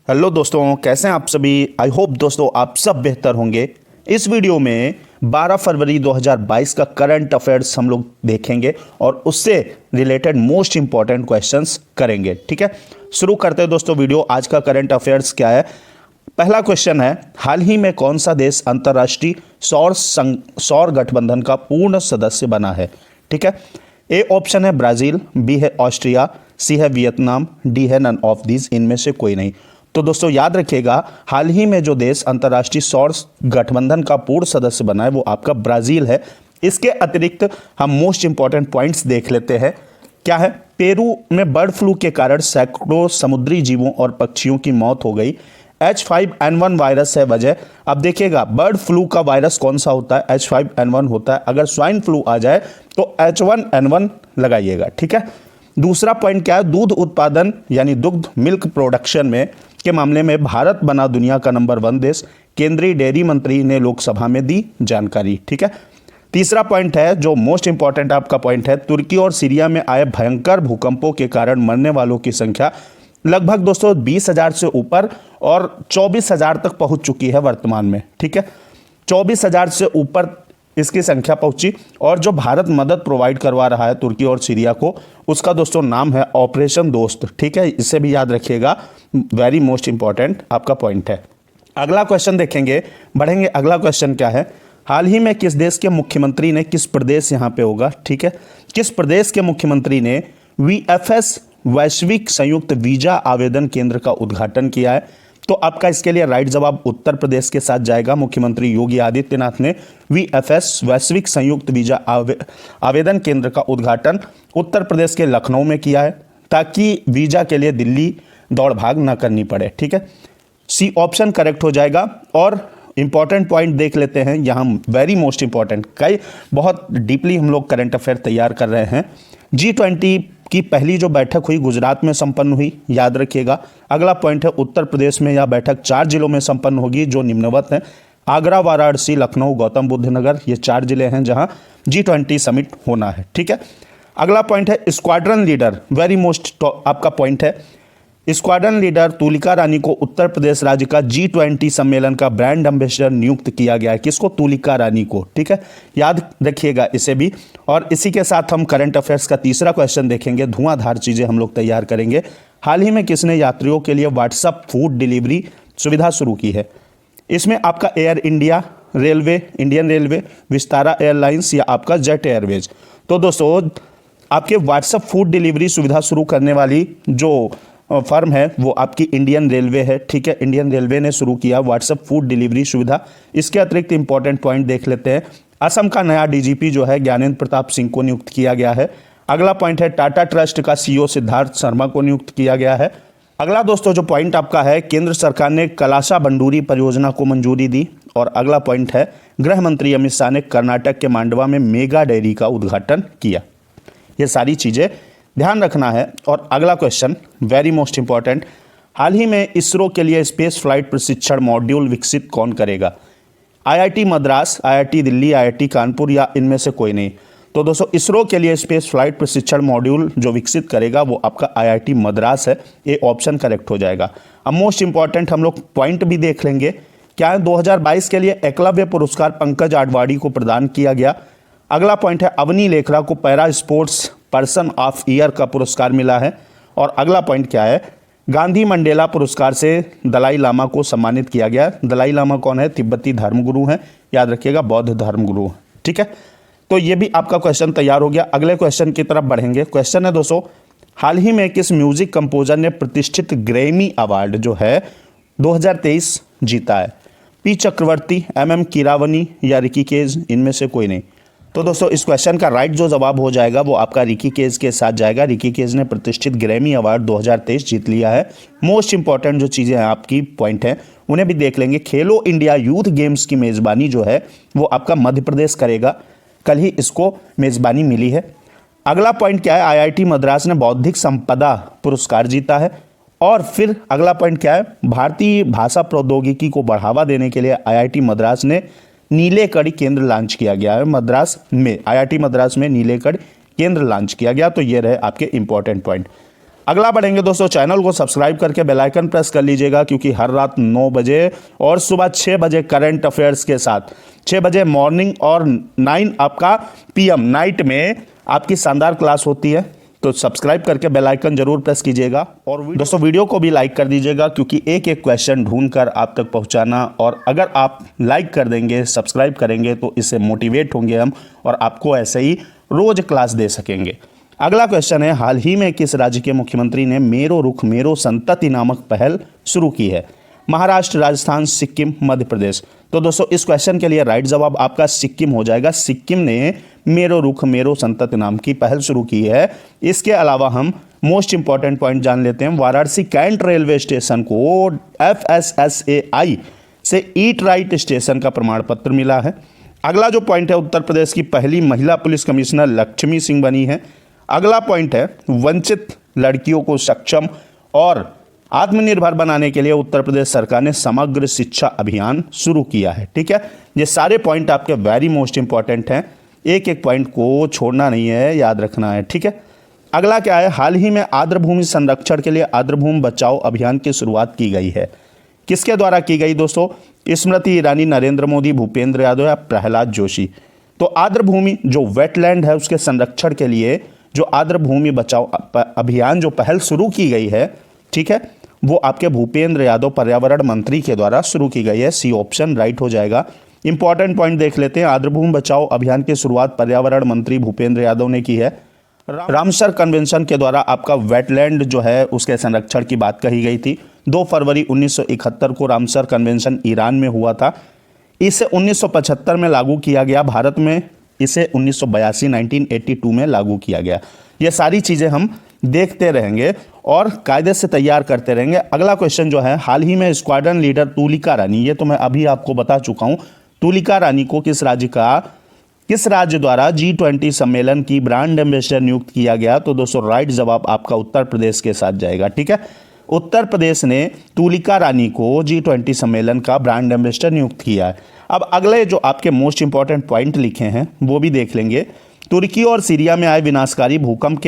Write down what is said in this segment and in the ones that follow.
Hello दोस्तों, कैसे हैं आप सभी। आई होप दोस्तों आप सब बेहतर होंगे। इस वीडियो में 12 फरवरी 2022 का करंट अफेयर्स हम लोग देखेंगे और उससे रिलेटेड मोस्ट इंपॉर्टेंट क्वेश्चंस करेंगे। ठीक है, शुरू करते हैं दोस्तों वीडियो। आज का करंट अफेयर्स क्या है। पहला क्वेश्चन है, हाल ही में कौन सा देश अंतर्राष्ट्रीय सौर गठबंधन का पूर्ण सदस्य बना है। ठीक है, ए ऑप्शन है ब्राजील, बी है ऑस्ट्रिया, सी है वियतनाम, डी है नन ऑफ दीज, इनमें से कोई नहीं। तो दोस्तों याद रखिएगा, हाल ही में जो देश अंतर्राष्ट्रीय सौर गठबंधन का पूर्ण सदस्य बना है वो आपका ब्राजील है। इसके अतिरिक्त हम मोस्ट इंपॉर्टेंट पॉइंट्स देख लेते हैं। क्या है, पेरू में बर्ड फ्लू के कारण सैकड़ों समुद्री जीवों और पक्षियों की मौत हो गई। H5N1 वायरस है वजह। अब देखिएगा, बर्ड फ्लू का वायरस कौन सा होता है, H5N1 होता है। अगर स्वाइन फ्लू आ जाए तो H1N1 लगाइएगा। ठीक है, दूसरा पॉइंट क्या है, दूध उत्पादन यानी दुग्ध मिल्क प्रोडक्शन में के मामले में भारत बना दुनिया का नंबर 1 देश। केंद्रीय डेयरी मंत्री ने लोकसभा में दी जानकारी। ठीक है, तीसरा पॉइंट है जो मोस्ट इंपॉर्टेंट आपका पॉइंट है, तुर्की और सीरिया में आए भयंकर भूकंपों के कारण मरने वालों की संख्या लगभग दोस्तों 20,000 से ऊपर और 24,000 तक पहुंच चुकी है वर्तमान में। ठीक है, 24,000 से ऊपर इसकी संख्या पहुंची। और जो भारत मदद प्रोवाइड करवा रहा है तुर्की और सीरिया को, उसका दोस्तों नाम है ऑपरेशन दोस्त। ठीक है, इसे भी याद रखिएगा, वेरी मोस्ट इंपॉर्टेंट आपका पॉइंट है। अगला क्वेश्चन देखेंगे, बढ़ेंगे। अगला क्वेश्चन क्या है, हाल ही में किस देश के मुख्यमंत्री ने, किस प्रदेश यहाँ पे होगा, ठीक है, किस प्रदेश के मुख्यमंत्री ने VFS वैश्विक संयुक्त वीजा आवेदन केंद्र का उद्घाटन किया है। तो आपका इसके लिए राइट जवाब उत्तर प्रदेश के साथ जाएगा। मुख्यमंत्री योगी आदित्यनाथ ने VFS वैश्विक संयुक्त वीजा आवेदन केंद्र का उद्घाटन उत्तर प्रदेश के लखनऊ में किया है, ताकि वीजा के लिए दिल्ली दौड़ भाग ना करनी पड़े। ठीक है, सी ऑप्शन करेक्ट हो जाएगा। और इंपॉर्टेंट पॉइंट देख लेते हैं यहाँ, वेरी मोस्ट इंपॉर्टेंट, कई बहुत डीपली हम लोग करंट अफेयर तैयार कर रहे हैं। G20 की पहली जो बैठक हुई गुजरात में संपन्न हुई, याद रखिएगा। अगला पॉइंट है, उत्तर प्रदेश में यह बैठक 4 जिलों में संपन्न होगी जो निम्नवत हैं, आगरा, वाराणसी, लखनऊ, गौतम बुद्ध नगर। ये 4 जिले हैं जहां G20 समिट होना है। ठीक है, अगला पॉइंट है स्क्वाड्रन लीडर, वेरी मोस्ट आपका पॉइंट है। स्क्वाड्रन लीडर तुलिका रानी को उत्तर प्रदेश राज्य का G20 सम्मेलन का ब्रांड एम्बेसडर नियुक्त किया गया है। किसको? तुलिका रानी को। ठीक है, याद रखिएगा इसे भी। और इसी के साथ हम करंट अफेयर्स का तीसरा क्वेश्चन देखेंगे। धुआंधार चीजें हम लोग तैयार करेंगे। हाल ही में किसने यात्रियों के लिए व्हाट्सएप फूड डिलीवरी सुविधा शुरू की है। इसमें आपका air India, railway, Indian railway, Vistara airlines या आपका जेट एयरवेज। तो दोस्तों आपके व्हाट्सएप फूड डिलीवरी सुविधा शुरू करने वाली जो फर्म है वो आपकी इंडियन रेलवे है। ठीक है, इंडियन रेलवे ने शुरू किया व्हाट्सएप फूड डिलीवरी सुविधा। इसके अतिरिक्त इंपॉर्टेंट पॉइंट देख लेते हैं। असम का नया DGP जो है ज्ञानेंद्र प्रताप सिंह को नियुक्त किया गया है। अगला पॉइंट है, टाटा ट्रस्ट का CEO सिद्धार्थ शर्मा को नियुक्त किया गया है। अगला दोस्तों जो पॉइंट आपका है, केंद्र सरकार ने कलाशा बंडूरी परियोजना को मंजूरी दी। और अगला पॉइंट है, गृह मंत्री अमित शाह ने कर्नाटक के मांडवा में मेगा डेयरी का उद्घाटन किया। ये सारी चीजें ध्यान रखना है। और अगला क्वेश्चन वेरी मोस्ट इंपॉर्टेंट, हाल ही में इसरो के लिए स्पेस फ्लाइट प्रशिक्षण मॉड्यूल विकसित कौन करेगा। IIT Madras, IIT Delhi, IIT Kanpur या इनमें से कोई नहीं। तो दोस्तों इसरो के लिए स्पेस फ्लाइट प्रशिक्षण मॉड्यूल जो विकसित करेगा वो आपका IIT मद्रास है। ये ऑप्शन करेक्ट हो जाएगा। अब मोस्ट इंपॉर्टेंट हम लोग पॉइंट भी देख लेंगे। क्या है, 2022 के लिए एकलव्य पुरस्कार पंकज आडवाणी को प्रदान किया गया। अगला पॉइंट है, अवनी लेखरा को para sports person of year का पुरस्कार मिला है। और अगला पॉइंट क्या है, गांधी मंडेला पुरस्कार से दलाई लामा को सम्मानित किया गया। दलाई लामा कौन है? तिब्बती धर्मगुरु हैं, याद रखिएगा, बौद्ध धर्मगुरु हैं। ठीक है, तो ये भी आपका क्वेश्चन तैयार हो गया। अगले क्वेश्चन की तरफ बढ़ेंगे। क्वेश्चन है दोस्तों, हाल ही में किस म्यूजिक कंपोजर ने प्रतिष्ठित ग्रैमी अवार्ड जो है 2023 जीता है। P चक्रवर्ती, MM कीरावनी या रिकी केज, इनमें से कोई नहीं। तो दोस्तों इस क्वेश्चन का राइट जो जवाब हो जाएगा वो आपका रिकी केज के साथ जाएगा। रिकी केज ने प्रतिष्ठित ग्रैमी अवार्ड 2023 जीत लिया है। मोस्ट इंपॉर्टेंट जो चीज़ें हैं आपकी पॉइंट हैं उन्हें भी देख लेंगे। खेलो इंडिया यूथ गेम्स की मेज़बानी जो है वो आपका मध्य प्रदेश करेगा। कल ही इसको मेज़बानी मिली है। अगला पॉइंट क्या है, IIT मद्रास ने बौद्धिक संपदा पुरस्कार जीता है। और फिर अगला पॉइंट क्या है, भारतीय भाषा प्रौद्योगिकी को बढ़ावा देने के लिए IIT मद्रास ने नीलेकढ़ी केंद्र लॉन्च किया गया है। मद्रास में, IIT मद्रास में नीलेकढ़ी केंद्र लॉन्च किया गया। तो ये रहे आपके इंपॉर्टेंट पॉइंट। अगला बढ़ेंगे दोस्तों, चैनल को सब्सक्राइब करके बेल आइकन प्रेस कर लीजिएगा, क्योंकि हर रात 9 बजे और सुबह 6 बजे करंट अफेयर्स के साथ, 6 बजे मॉर्निंग और 9 आपका पीएम नाइट में आपकी शानदार क्लास होती है। तो सब्सक्राइब करके बेल आइकन जरूर प्रेस कीजिएगा और दोस्तों वीडियो को भी लाइक कर दीजिएगा, क्योंकि एक एक क्वेश्चन ढूंढकर आप तक पहुंचाना, और अगर आप लाइक कर देंगे, सब्सक्राइब करेंगे तो इससे मोटिवेट होंगे हम और आपको ऐसे ही रोज क्लास दे सकेंगे। अगला क्वेश्चन है, हाल ही में किस राज्य के मुख्यमंत्री ने मेरो रुख मेरो संतति नामक पहल शुरू की है? महाराष्ट्र, राजस्थान, सिक्किम, मध्य प्रदेश। तो दोस्तों इस क्वेश्चन के लिए राइट जवाब आपका सिक्किम हो जाएगा। सिक्किम ने मेरो रुख मेरो संतति नाम की पहल शुरू की है। इसके अलावा हम मोस्ट इंपॉर्टेंट पॉइंट जान लेते हैं। वाराणसी कैंट रेलवे स्टेशन को FSSAI से ईट राइट स्टेशन का प्रमाण पत्र मिला है। अगला जो पॉइंट है, उत्तर प्रदेश की पहली महिला पुलिस कमिश्नर लक्ष्मी सिंह बनी है। अगला पॉइंट है, वंचित लड़कियों को सक्षम और आत्मनिर्भर बनाने के लिए उत्तर प्रदेश सरकार ने समग्र शिक्षा अभियान शुरू किया है। ठीक है, ये सारे पॉइंट आपके वेरी मोस्ट इंपॉर्टेंट हैं, एक एक पॉइंट को छोड़ना नहीं है, याद रखना है। ठीक है, अगला क्या है, हाल ही में आर्द्रभूमि संरक्षण के लिए आर्द्रभूमि बचाओ अभियान की शुरुआत की गई है। किसके द्वारा की गई दोस्तों? स्मृति ईरानी, नरेंद्र मोदी, भूपेंद्र यादव या प्रहलाद जोशी। तो आर्द्रभूमि जो वेटलैंड है उसके संरक्षण के लिए जो आर्द्रभूमि बचाओ अभियान जो पहल शुरू की गई है, ठीक है, वो आपके भूपेंद्र यादव पर्यावरण मंत्री के द्वारा शुरू की गई है। सी ऑप्शन राइट हो जाएगा। इंपॉर्टेंट पॉइंट देख लेते हैं। आर्द्रभूमि बचाओ अभियान की शुरुआत पर्यावरण मंत्री भूपेंद्र यादव ने की है। रामसर कन्वेंशन के द्वारा आपका वेटलैंड जो है उसके संरक्षण की बात कही गई थी। 2 फरवरी 1971 को रामसर कन्वेंशन ईरान में हुआ था। इसे 1975 में लागू किया गया भारत में, इसे 1982 में लागू किया गया। ये सारी चीज़ें हम देखते रहेंगे और कायदे से तैयार करते रहेंगे। अगला क्वेश्चन जो है, हाल ही में स्क्वाड्रन लीडर तुलिका रानी, ये तो मैं अभी आपको बता चुका हूँ, तुलिका रानी को किस राज्य द्वारा G20 सम्मेलन की ब्रांड एम्बेसडर नियुक्त किया गया? तो दोस्तों राइट जवाब आपका उत्तर प्रदेश के साथ जाएगा। ठीक है, उत्तर प्रदेश ने तुलिका रानी को G20 सम्मेलन का ब्रांड एम्बेसडर नियुक्त किया है। अब अगले जो आपके मोस्ट इंपॉर्टेंट पॉइंट लिखे हैं वो भी देख लेंगे। तुर्की और सीरिया में आए विनाशकारी भूकंप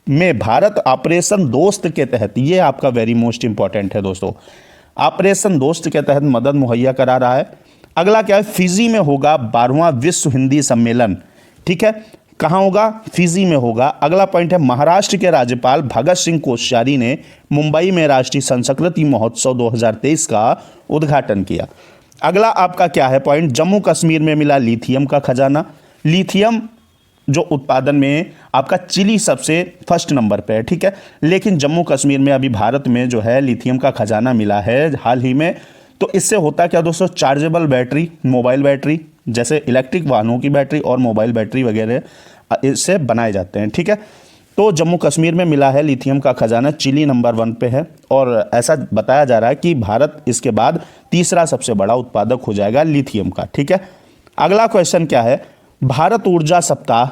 में भारत ऑपरेशन दोस्त के तहत, ये आपका वेरी मोस्ट इंपॉर्टेंट है दोस्तों, ऑपरेशन दोस्त के तहत मदद मुहैया करा रहा है। अगला क्या है, फिजी में होगा 12वां विश्व हिंदी सम्मेलन। ठीक है, कहाँ होगा? फिजी में होगा। अगला पॉइंट है, महाराष्ट्र के राज्यपाल भगत सिंह कोश्यारी ने मुंबई में राष्ट्रीय संस्कृति महोत्सव 2023 का उद्घाटन किया। अगला आपका क्या है पॉइंट, जम्मू कश्मीर में मिला लिथियम का खजाना। लिथियम जो उत्पादन में आपका चिली सबसे फर्स्ट नंबर पे है। ठीक है, लेकिन जम्मू कश्मीर में अभी भारत में जो है लिथियम का खजाना मिला है हाल ही में। तो इससे होता क्या दोस्तों, चार्जेबल बैटरी, मोबाइल बैटरी, जैसे इलेक्ट्रिक वाहनों की बैटरी और मोबाइल बैटरी वगैरह इससे बनाए जाते हैं। ठीक है, तो जम्मू कश्मीर में मिला है लिथियम का खजाना, चिली नंबर 1 पे है और ऐसा बताया जा रहा है कि भारत इसके बाद तीसरा सबसे बड़ा उत्पादक हो जाएगा लिथियम का। ठीक है, अगला क्वेश्चन क्या है, भारत ऊर्जा सप्ताह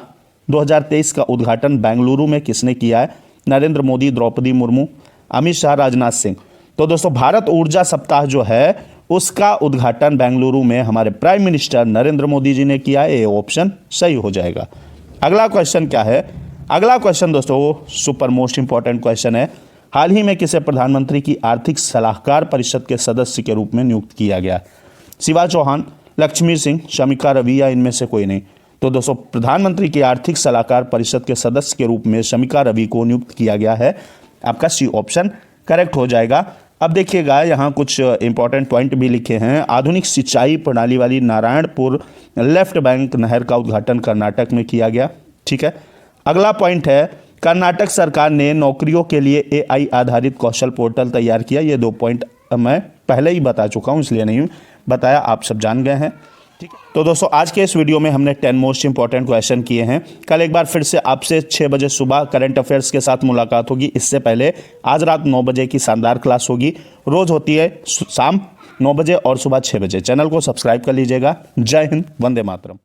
2023 का उद्घाटन बेंगलुरु में किसने किया है? नरेंद्र मोदी, द्रौपदी मुर्मू, अमित शाह, राजनाथ सिंह। तो दोस्तों भारत ऊर्जा सप्ताह जो है उसका उद्घाटन बेंगलुरु में हमारे प्राइम मिनिस्टर नरेंद्र मोदी जी ने किया है। ये ऑप्शन सही हो जाएगा। अगला क्वेश्चन क्या है, अगला क्वेश्चन दोस्तों सुपर मोस्ट इंपॉर्टेंट क्वेश्चन है, हाल ही में किसे प्रधानमंत्री की आर्थिक सलाहकार परिषद के सदस्य के रूप में नियुक्त किया गया? शिवराज चौहान, लक्ष्मी सिंह, शमिका रवि या इनमें से कोई नहीं? तो दोस्तों प्रधानमंत्री की आर्थिक सलाहकार परिषद के सदस्य के रूप में शमिका रवि को नियुक्त किया गया है। आपका सी ऑप्शन करेक्ट हो जाएगा। अब देखिएगा यहाँ कुछ इंपॉर्टेंट पॉइंट भी लिखे हैं। आधुनिक सिंचाई प्रणाली वाली नारायणपुर लेफ्ट बैंक नहर का उद्घाटन कर्नाटक में किया गया। ठीक है, अगला पॉइंट है, कर्नाटक सरकार ने नौकरियों के लिए AI आधारित कौशल पोर्टल तैयार किया। ये 2 पॉइंट मैं पहले ही बता चुका हूँ, इसलिए नहीं बताया, आप सब जान गए हैं। ठीक है, तो दोस्तों आज के इस वीडियो में हमने 10 मोस्ट इंपॉर्टेंट क्वेश्चन किए हैं। कल एक बार फिर से आपसे 6 बजे सुबह करंट अफेयर्स के साथ मुलाकात होगी। इससे पहले आज रात 9 बजे की शानदार क्लास होगी। रोज होती है शाम 9 बजे और सुबह 6 बजे। चैनल को सब्सक्राइब कर लीजिएगा। जय हिंद, वंदे मातरम।